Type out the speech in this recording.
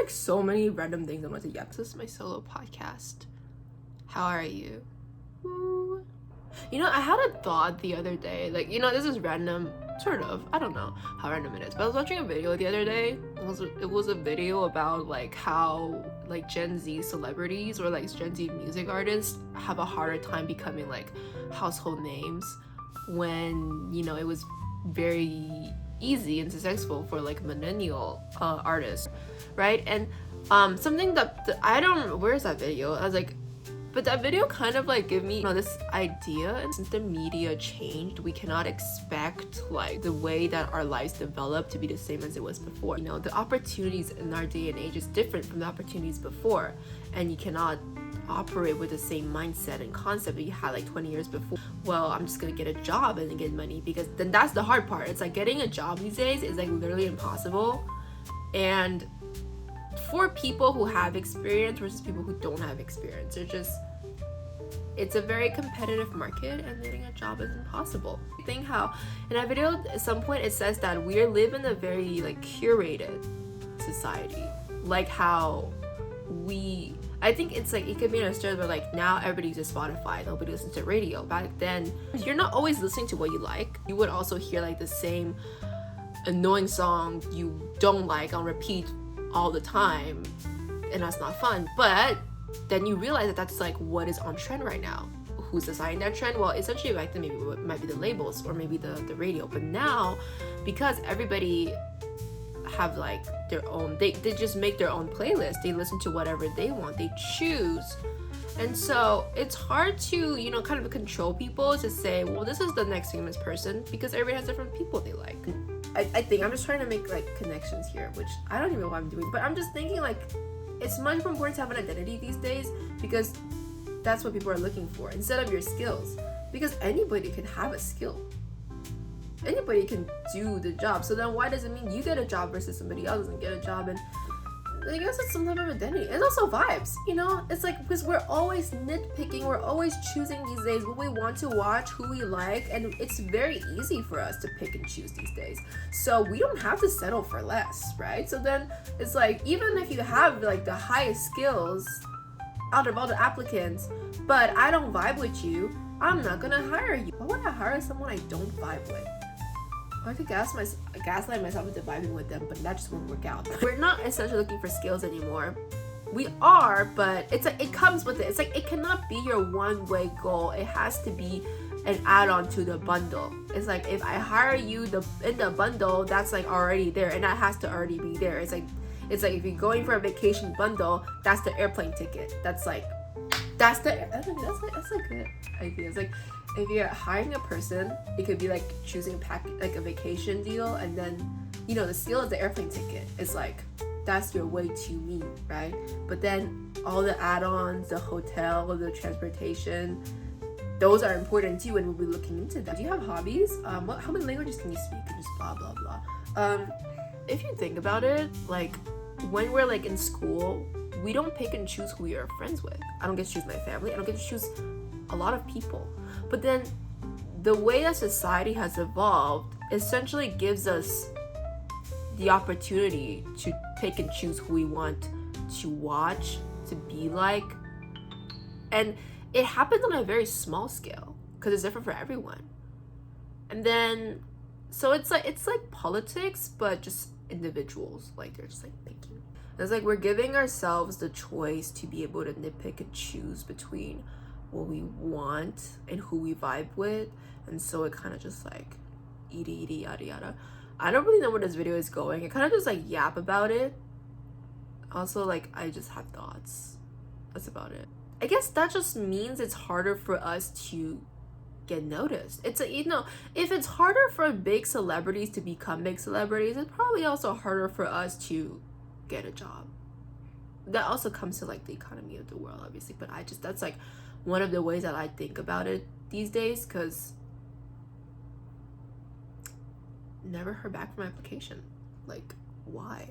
like so many random things I want to say. Yeah, this is my solo podcast. How are you? Woo. You know, I had a thought the other day, like, you know, this is random, sort of, I don't know how random it is, but I was watching a video the other day. It was a video about like how like Gen Z celebrities or like Gen Z music artists have a harder time becoming like household names when, you know, it was very easy and successful for like millennial artists, right? And something that I don't, where's that video? I was like, but that video kind of like give me, you know, this idea. And since the media changed, we cannot expect like the way that our lives develop to be the same as it was before. You know, the opportunities in our day and age is different from the opportunities before, and you cannot operate with the same mindset and concept that you had like 20 years before. Well, I'm just gonna get a job and get money, because then that's the hard part. It's like getting a job these days is like literally impossible. And for people who have experience versus people who don't have experience, it's a very competitive market, and getting a job is impossible. I think how in that video at some point it says that we live in a very like curated society, like how I think it's like it could be understood, but like now everybody uses Spotify, nobody listens to radio. Back then, you're not always listening to what you like. You would also hear like the same annoying song you don't like on repeat all the time, and that's not fun. But then you realize that that's like what is on trend right now. Who's deciding that trend? Well, essentially back then maybe it might be the labels or maybe the radio. But now, because everybody have like their own, they just make their own playlist, they listen to whatever they want, they choose. And so it's hard to, you know, kind of control people to say, well, this is the next famous person, because everybody has different people they like. I think I'm just trying to make like connections here, which I don't even know what I'm doing, but I'm just thinking like it's much more important to have an identity these days, because that's what people are looking for instead of your skills, because anybody can have a skill, anybody can do the job. So then why does it mean you get a job versus somebody else doesn't get a job? And I guess it's some type of identity. And also vibes, you know? It's like, because we're always nitpicking, we're always choosing these days what we want to watch, who we like, and it's very easy for us to pick and choose these days. So we don't have to settle for less, right? So then it's like, even if you have like the highest skills out of all the applicants, but I don't vibe with you, I'm not gonna hire you. Why would I hire someone I don't vibe with? I could gaslight myself into vibing with them, but that just won't work out. We're not essentially looking for skills anymore. We are, but it's like it comes with it. It's like it cannot be your one-way goal. It has to be an add-on to the bundle. It's like if I hire you in the bundle, that's like already there, and that has to already be there. It's like if you're going for a vacation bundle, that's the airplane ticket. That's a good idea. It's like if you're hiring a person, it could be like choosing like a vacation deal, and then, you know, the skill is the airplane ticket. It's like that's your way to meet, right? But then all the add-ons, the hotel, the transportation, those are important too, and we'll be looking into that. Do you have hobbies? How many languages can you speak? And just blah blah blah. If you think about it, like when we're like in school, we don't pick and choose who we are friends with. I don't get to choose my family. I don't get to choose a lot of people. But then the way that society has evolved essentially gives us the opportunity to pick and choose who we want to watch, to be like. And it happens on a very small scale because it's different for everyone. And then, so it's like politics, but just individuals. Like they're just like thinking. It's like we're giving ourselves the choice to be able to nitpick and choose between what we want and who we vibe with. And so it kind of just like yada yada. I don't really know where this video is going. I kind of just like yap about it. Also, like, I just have thoughts. That's about it. I guess that just means it's harder for us to get noticed. It's a, you know, if it's harder for big celebrities to become big celebrities, it's probably also harder for us to get a job. That also comes to like the economy of the world, obviously, but that's like one of the ways that I think about it these days, because never heard back from my application. Like, why?